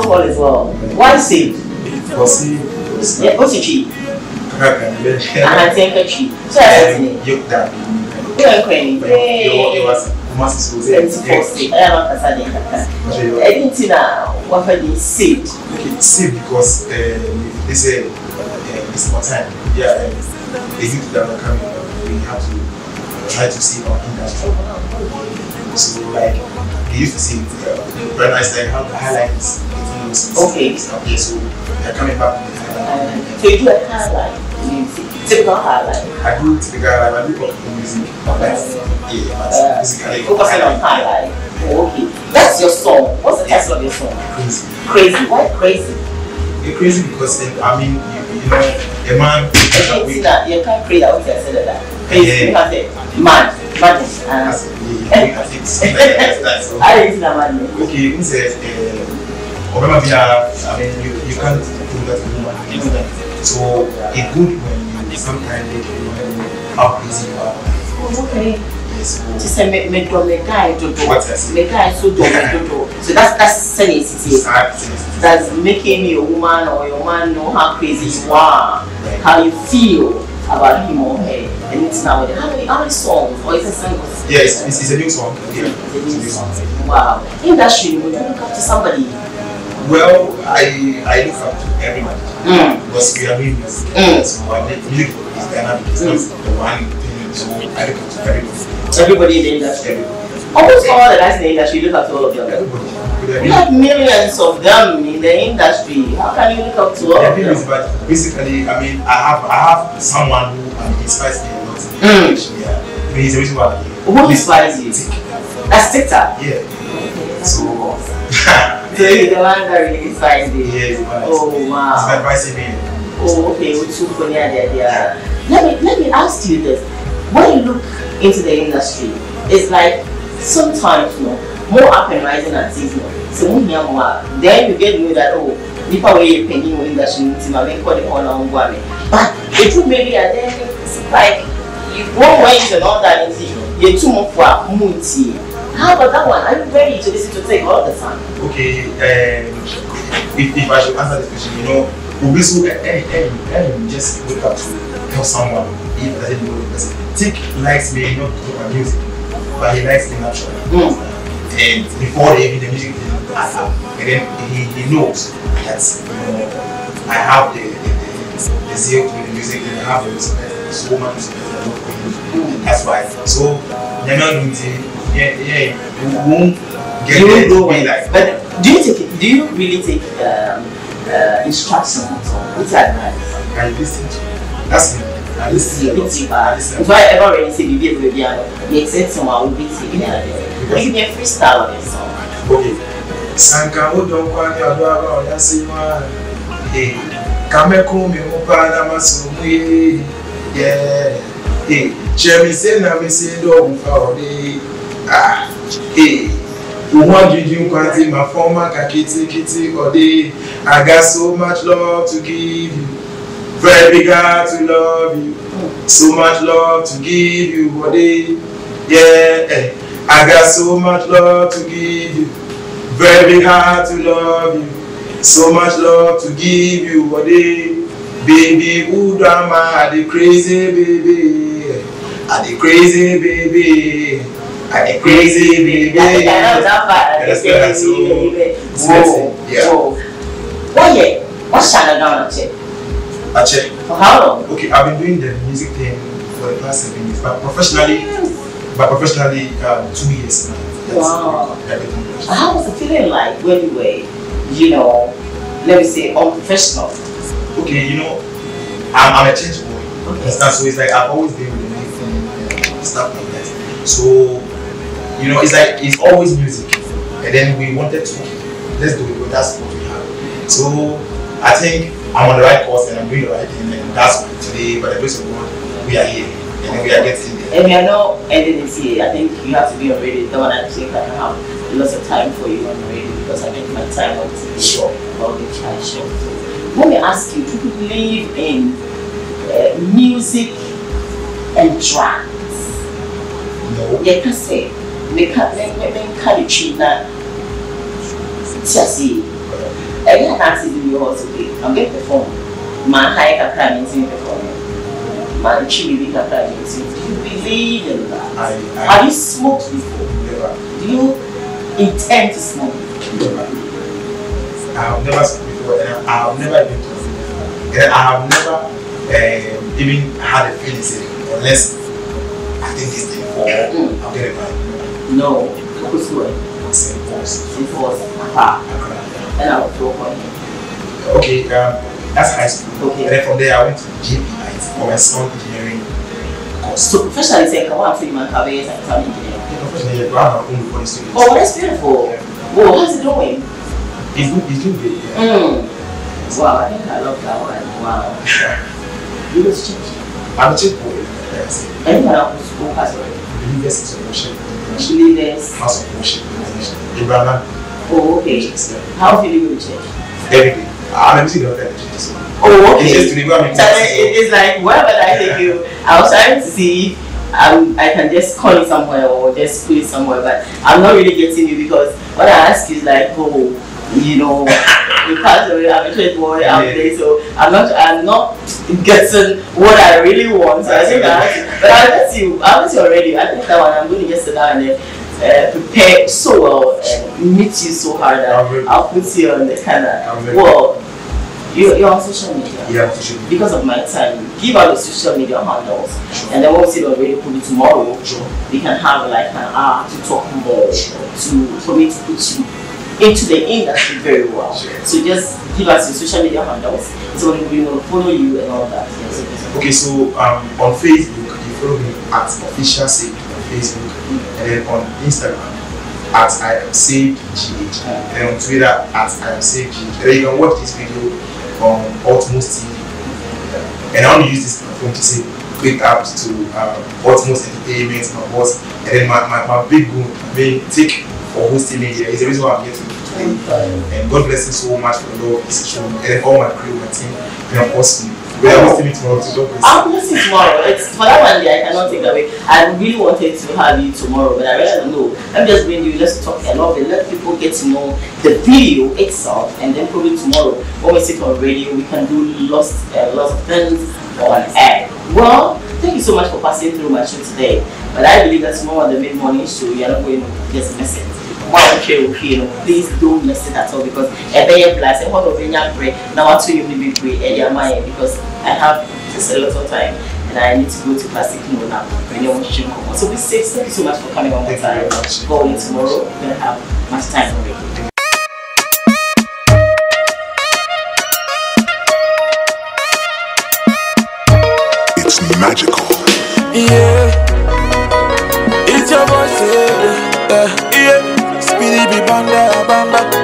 alcohol as well. Why saved? Because yeah, what's your cheap? I think a cheap. So I said, you that. It was Kumasi so I didn't know what they saved. Okay, saved because they say it's more time. Yeah, the youth that are coming, we have to try to save our industry. So like they used to say, when I said how to highlight this, okay. Okay, so they're coming back with the highlight. So you do a highlight music, typical highlight. I do typical highlight, I do pop music. Yeah, basically focusing on highlight. Oh, okay, that's your song. What's the title of your song? Crazy. Crazy. Why crazy? You're crazy because I mean you know a man. You can't create out there say that. Crazy. You have to man. Madness. I didn't know madness. Okay, who says I mean you can't do that to woman. So it's good when you sometimes how crazy you are. Okay. Yes. Just say me guy to do. What else? Me guy so do me do. So that's sensitive. That's making you a woman or your man know how crazy you are, how you feel about him or her. And it's now how many songs or is it single? Yes, it's a new song. Yeah. It's a new song. Wow. Industry, would you look up to somebody? Well, I look up to everybody because we are doing music. So music is dynamic. It's not the one thing. So I look up to everybody. Everybody in the industry. Almost all the guys in the industry look up to all of them. Everybody. We have millions of them in the industry. How can you look up to all of them? But basically, I mean, I have someone who inspires me a lot. Yeah. I mean, it's the reason why I'm here. Who inspires you? That's TikTok. Yeah. So. So you're the one that really inspires you. Yes. Oh wow. It's advising me. Oh okay. We're too funny there. Let me ask you this. When you look into the industry, it's like sometimes more up and rising artists. So then you get to know that people way pending in industry but it would maybe and then it's like you go ways and all that you're too much for multi. How about that one? Are you ready to listen to take all the time? Okay, if I should answer this question, we so just wake up to tell someone if I didn't know the person. Tick likes me not to my music, but he likes me naturally. And before even the music and then he knows that I have the zeal to the music and I have the respect, so much respect for the that's why. So we won't get it like. But do you really take instructions with advice? I listen to that's me. I listen to it. If I ever really say the accept someone will be taking it. Give me a freestyle of this song. Okay. Sanka udon kwani adwara oyasiwa. Kameko mi mupana masumuye. Yeah. Chemi say na me say do mfa ode. One you kwanti my former kakiti ode. I got so much love to give you. Very big heart to love you. So much love to give you, body. Yeah, I got so much love to give you. Very big heart to love you. So much love to give you, body. Baby, who am I? The crazy baby. I the crazy baby. I the crazy baby. That's so. Yeah. What year? What's China down at? I check. For how long? Okay, I've been doing the music thing for the past 7 years, but professionally, 2 years now. Wow. How was the feeling like when you were, let me say, unprofessional? Okay, I'm a change boy. Okay. So it's like I've always been with the music and stuff like that. So, it's like it's always music, and then we wanted to let's do it. But that's what we have. So I think I'm on the right course and I'm doing the right thing, and that's why today, by the grace of God, we are here and we are getting there. And we are not ending this year. I think you have to be on radio. The one I think I can have lots of time for you on radio because I think my time on TV. Sure. About the child show. Let me ask you, do you believe in music and drugs? No. Yeah, can say, make a treat now. I can't see you also. I'm going to perform. My high can perform. My chili can do you believe in that? Have you smoked before? Never. Do you intend to smoke? Never. I have never smoked before, and I have never even thought of it. I have never even had a feeling unless I think this thing or I'll get it right. No. Who's going? Enforce. And I will throw on him. Okay, that's high school. Okay. And then from there I went to JP for my sound engineering course. So professionally saying, come on, free man, careers and sound engineering. Professionally, I have my own recording studio. Oh, that's beautiful. Yeah. Whoa, how's it doing? It's doing great. Yeah. Wow, I think I love that one. Wow. You was cheap. I'm a cheap boy. Yes. Anyone else who has already? Believers in worship. Believers. House of worship. Abraham. Oh, okay. Yes, yeah. How do you live in church? Every day. I'm missing the other church. So. Oh, okay. It's just to live it's like wherever I take you, I was trying to see if I can just call it somewhere or just put it somewhere, but I'm not really getting you because what I ask is like, oh, you know, you passed away, I'm a church boy, I'm there, so I'm not getting what I really want. So I think I have to, but I'll let you already. I think that one I'm going to just sit down and then prepare so well and meet you so hard that I'll put you on the kind of well. You're on social media. Yeah, social media. Because of my time, give out the social media handles, sure. And then once you already put it tomorrow, sure. We can have like an hour to talk more, sure. For me to put you into the industry very well. Sure. So just give us your social media handles, so we will follow you and all that. Yes. Okay, so on Facebook, you follow me at official save on Facebook, and then on Instagram at I am saved GH, and on Twitter at I am saved GH. And then you can watch this video on Utmost TV, and I want to use this platform to say big up to Utmost Entertainment, my boss, and then my big goal, take for hosting me here is the reason why I'm here today. And God bless you so much for the love this show, and then all my crew, my team, and of course we are hosting me tomorrow too. God bless you. I'm hosting tomorrow. It's for that one day I cannot take that away. I really wanted to have you tomorrow, but I really don't know. Let me just bring you, let's talk a lot and let people get to know the video itself, and then probably tomorrow when we sit on radio we can do lots of things on air. Well, thank you so much for passing through my show today. But I believe that tomorrow on the mid-morning show you are not going to just miss it. Please don't miss it at all because a very blast and what of break now to you maybe great area my because I have just a lot of time and I need to go to plastic mode now when you want to come. So be safe. Thank you so much for coming on my time. Go in tomorrow, we're gonna have much time already. It's magical. Yeah. It's your voice, yeah. Speedy be banda bamba.